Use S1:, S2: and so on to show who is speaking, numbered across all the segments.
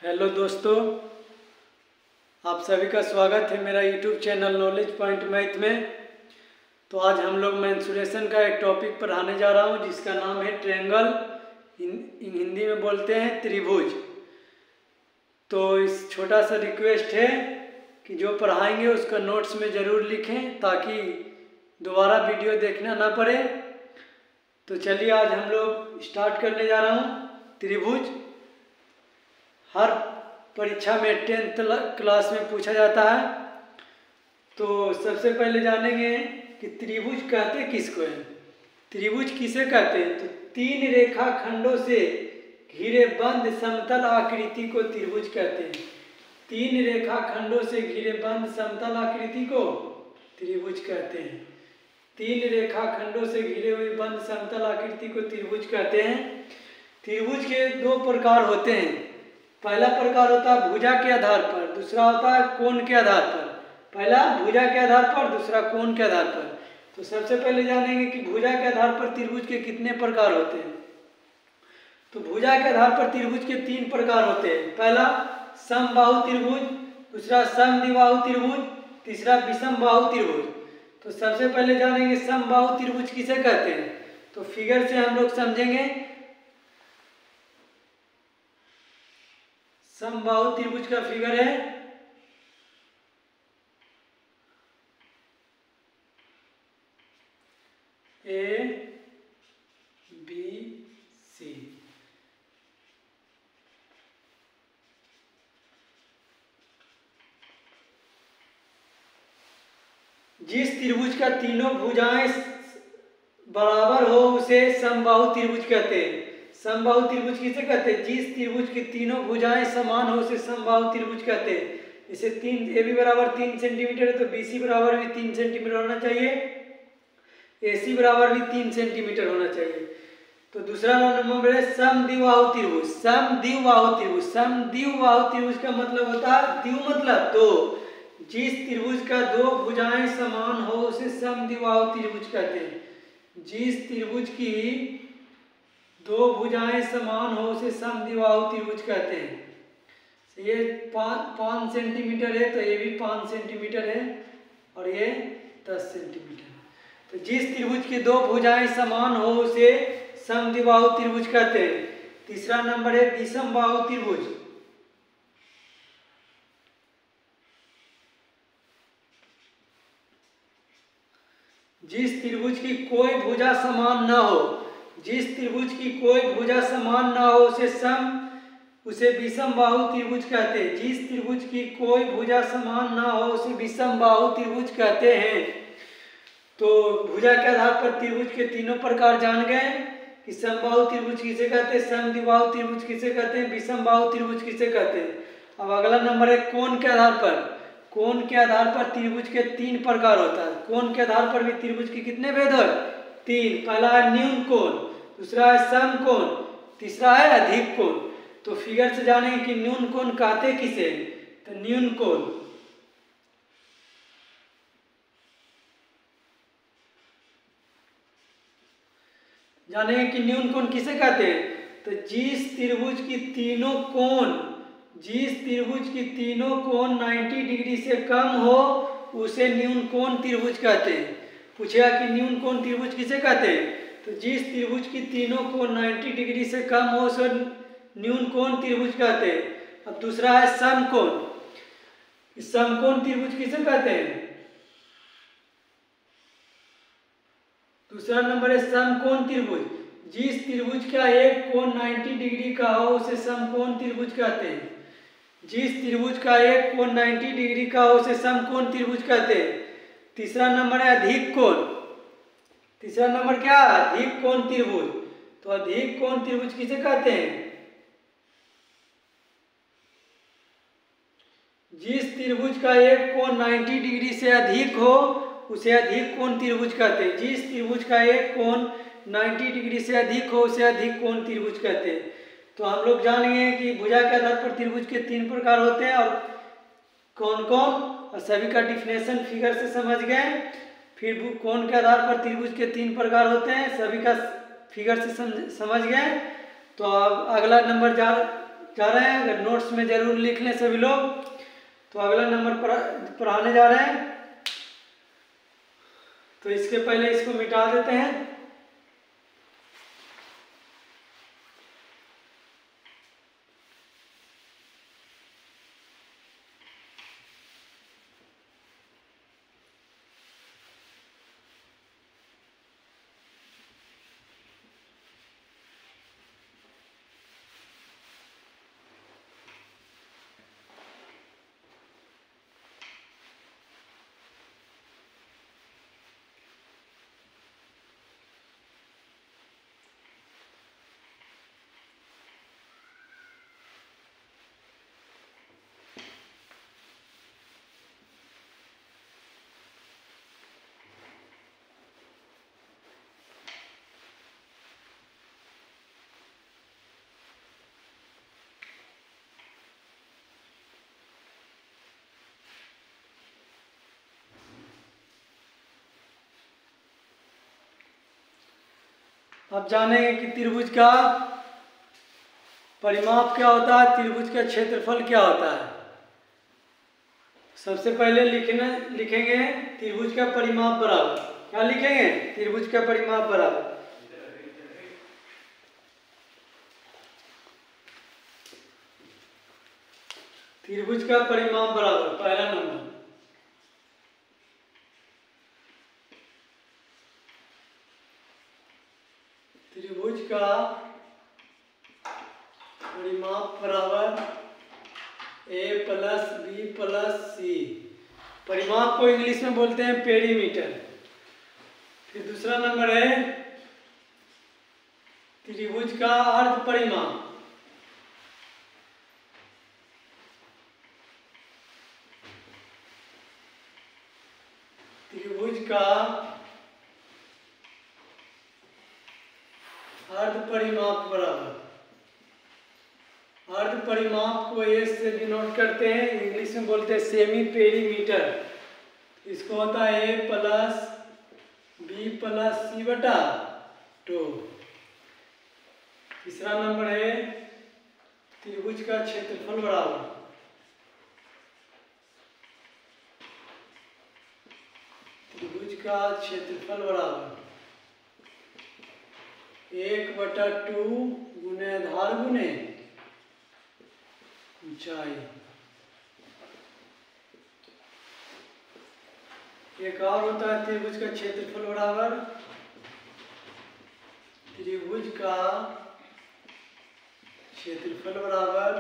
S1: Hello दोस्तों, आप सभी का स्वागत है मेरा YouTube channel knowledge point math में। तो आज हम लोग मेंसुरेशन का एक टॉपिक पढ़ाने जा रहा हूं जिसका नाम है ट्रायंगल, हिंदी में बोलते हैं त्रिभुज। तो इस छोटा सा रिक्वेस्ट है कि जो पढ़ाएंगे उसका नोट्स में ज़रूर लिखें ताकि दोबारा वीडियो देखना ना पड़े। तो चलिए आज हम लोग स्टार्ट करने जा रहा हूँ। त्रिभुज हर परीक्षा में 10th क्लास में पूछा जाता है। तो सबसे पहले जानेंगे कि त्रिभुज कहते किसको हैं। त्रिभुज किसे कहते हैं? तो तीन रेखा खंडों से घिरे बंद समतल आकृति को त्रिभुज कहते हैं। तीन रेखा खंडों से घिरे बंद समतल आकृति को त्रिभुज कहते हैं। तीन रेखा खंडों से घिरे हुए बंद समतल आकृति को त्रिभुज कहते हैं। त्रिभुज के दो प्रकार होते हैं। पहला प्रकार होता है भुजा के आधार पर, दूसरा होता है कोण के आधार पर। पहला भुजा के आधार पर, दूसरा कोण के आधार पर। तो सबसे पहले जानेंगे कि भुजा के आधार पर त्रिभुज के कितने प्रकार होते हैं। तो भुजा के आधार पर त्रिभुज के तीन प्रकार होते हैं। पहला समबाहु त्रिभुज, दूसरा समद्विबाहु त्रिभुज, तीसरा विषमबाहु त्रिभुज। तो सबसे पहले जानेंगे समबाहु त्रिभुज किसे कहते हैं। तो फिगर से हम लोग समझेंगे। समबाहु त्रिभुज का फिगर है ए बी सी। जिस त्रिभुज का तीनों भुजाएं बराबर हो उसे समबाहु त्रिभुज कहते हैं। समबाहु त्रिभुज किसे कहते हैं? जिस त्रिभुज की तीनों भुजाएं समान हो उसे समबाहु त्रिभुज कहते हैं। जैसे तीन AB बराबर 3 सेंटीमीटर है तो BC बराबर भी 3 सेंटीमीटर होना चाहिए, AC बराबर भी 3 सेंटीमीटर होना चाहिए। तो दूसरा नंबर है समद्विबाहु त्रिभुज। समद्विबाहु त्रिभुज, समद्विबाहु त्रिभुज का मतलब होता है द्वि मतलब दो। जिस त्रिभुज का दो भुजाएं समान हो उसे समद्विबाहु त्रिभुज कहते हैं। जिस त्रिभुज की दो भुजाएं समान हो उसे समद्विबाहु त्रिभुज कहते हैं। ये 5 सेंटीमीटर है तो ये भी 5 सेंटीमीटर है और ये 10 सेंटीमीटर। तो जिस त्रिभुज की दो भुजाएं समान हो उसे समद्विबाहु त्रिभुज कहते हैं। तीसरा नंबर है विषमबाहु त्रिभुज। जिस त्रिभुज की कोई भुजा समान न हो, जिस त्रिभुज की कोई भुजा समान न हो उसे विषमबाहु त्रिभुज कहते हैं। जिस त्रिभुज की कोई भुजा समान न हो उसे विषमबाहु त्रिभुज कहते हैं। तो भुजा के आधार पर त्रिभुज के तीनों प्रकार जान गए कि समबाहु त्रिभुज किसे कहते हैं, समद्विबाहु त्रिभुज किसे कहते हैं, विषमबाहु त्रिभुज किसे कहते हैं। अब अगला नंबर है कोण के आधार पर। कोण के आधार पर त्रिभुज के तीन प्रकार होता है। कोण के आधार पर भी त्रिभुज के कितने भेद है? तीन। पहला है न्यून कोण, दूसरा है समकोण, तीसरा है अधिक कोण। तो फिगर से जानेंगे कि न्यून कोण कहते किसे। तो न्यून कोण जानेंगे कि न्यून कोण किसे कहते हैं। तो जिस त्रिभुज की तीनों कोण 90 डिग्री से कम हो उसे न्यून कोण त्रिभुज कहते हैं। पूछेगा कि न्यून कोण त्रिभुज किसे कहते हैं। तो जिस त्रिभुज की तीनों कोण 90 डिग्री से कम हो उसे न्यून कोण त्रिभुज कहते हैं। अब दूसरा है समकोण। समकोण त्रिभुज किसे कहते हैं? दूसरा नंबर है समकोण त्रिभुज। जिस त्रिभुज का एक कोण 90 डिग्री का हो उसे समकोण त्रिभुज कहते हैं। जिस त्रिभुज का एक कोण 90 डिग्री का हो उसे समकोण त्रिभुज कहते हैं। तीसरा नंबर है अधिक कोण। तीसरा नंबर क्या? अधिक कोण त्रिभुज। तो अधिक कोण त्रिभुज किसे कहते हैं? जिस त्रिभुज का एक कोण 90 डिग्री से अधिक हो उसे अधिक कोण त्रिभुज कहते हैं। जिस त्रिभुज का एक कोण 90 डिग्री से अधिक हो उसे अधिक कोण त्रिभुज कहते हैं। तो हम लोग जान गए कि भुजा के आधार पर त्रिभुज के तीन प्रकार होते हैं और कौन कौन, और सभी का डिफिनेशन फिगर से समझ गए। फिर कोण के आधार पर त्रिभुज के तीन प्रकार होते हैं, सभी का फिगर से समझ गए। तो अब अगला नंबर जा रहे हैं, अगर नोट्स में जरूर लिख लें सभी लोग। तो अगला नंबर पढ़ाने जा रहे हैं, तो इसके पहले इसको मिटा देते हैं। अब जानेंगे कि त्रिभुज का परिमाप क्या होता है, त्रिभुज का क्षेत्रफल क्या होता है। सबसे पहले लिखेंगे त्रिभुज का परिमाप बराबर, क्या लिखेंगे, त्रिभुज का परिमाप बराबर त्रिभुज का परिमाप बराबर पहला नंबर त्रिभुज का परिमाप बराबर a प्लस बी प्लस सी। परिमाप को इंग्लिश में बोलते हैं पेरीमीटर। फिर दूसरा नंबर है त्रिभुज का अर्ध परिमाप, त्रिभुज का अर्ध परिमाप बराबर, अर्ध परिमाप को एस से डिनोट करते हैं, इंग्लिश में बोलते हैं सेमी पेरीमीटर। इसको होता है ए प्लस बी प्लस सी बटा 2। तीसरा नंबर है त्रिभुज का क्षेत्रफल बराबर त्रिभुज का क्षेत्रफल बराबर 1/2 गुने आधार गुने ऊंचाई। एक और होता है त्रिभुज का क्षेत्रफल बराबर त्रिभुज का क्षेत्रफल बराबर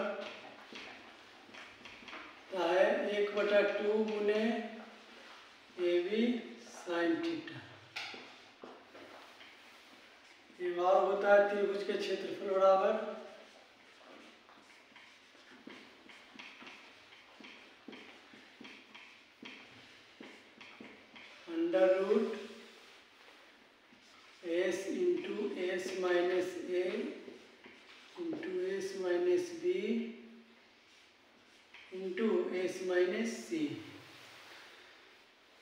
S1: है 1/2 गुने AB sin थीटा। एक और होता है त्रिभुज का क्षेत्रफल बराबर √S into S minus A into S minus B into S minus C।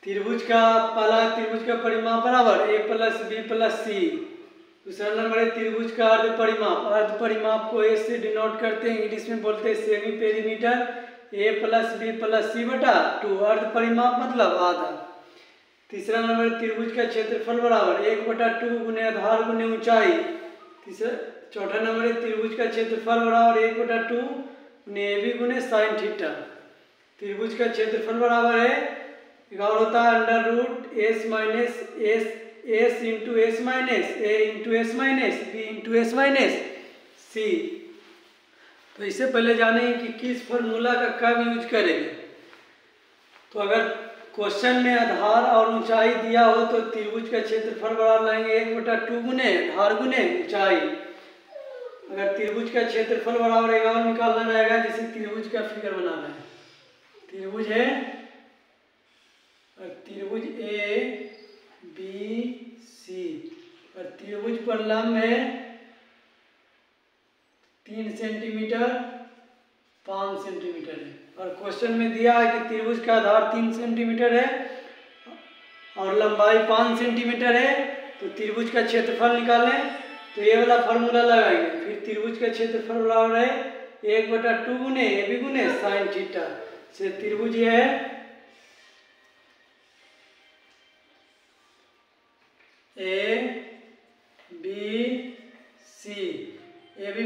S1: त्रिभुज का पहला त्रिभुज का परिमाप बराबर A plus B plus C। दूसरा नंबर है त्रिभुज का अर्ध परिमाप, अर्ध परिमाप को A से डिनोट करते हैं, इंग्लिश में बोलते हैं semi perimeter. A plus B plus C बटा 2, अर्ध परिमाप मतलब आधा। तीसरा नंबर त्रिभुज का क्षेत्रफल बराबर 1/2 गुने आधार गुने ऊंचाई। चौथा नंबर है त्रिभुज का क्षेत्रफल बराबर 1/2 गुने AB गुने साइन थीटा। त्रिभुज का क्षेत्रफल बराबर है एक और होता है √S minus S into S minus A into S minus B into S minus C। तो इससे पहले जानेंगे कि किस फॉर्मूला का कब यूज करेंगे। तो अगर क्वेश्चन में आधार और ऊंचाई दिया हो तो त्रिभुज का क्षेत्रफल बराबर लाएंगे 1/2 गुने आधार गुने ऊंचाई। अगर त्रिभुज का क्षेत्रफल बराबर एक और निकालना रहेगा, जैसे त्रिभुज का फिगर बनाना है। त्रिभुज है और त्रिभुज ABC और त्रिभुज पर लंब है 3 सेंटीमीटर 5 सेंटीमीटर है। और क्वेश्चन में दिया है कि त्रिभुज का आधार 3 सेंटीमीटर है और लंबाई 5 सेंटीमीटर है, तो त्रिभुज का क्षेत्रफल निकालें। तो ये वाला फार्मूला लगाएंगे। फिर त्रिभुज का क्षेत्रफल बराबर है 1/2 गुने ए बी गुने साइन थीटा से त्रिभुज ये है ए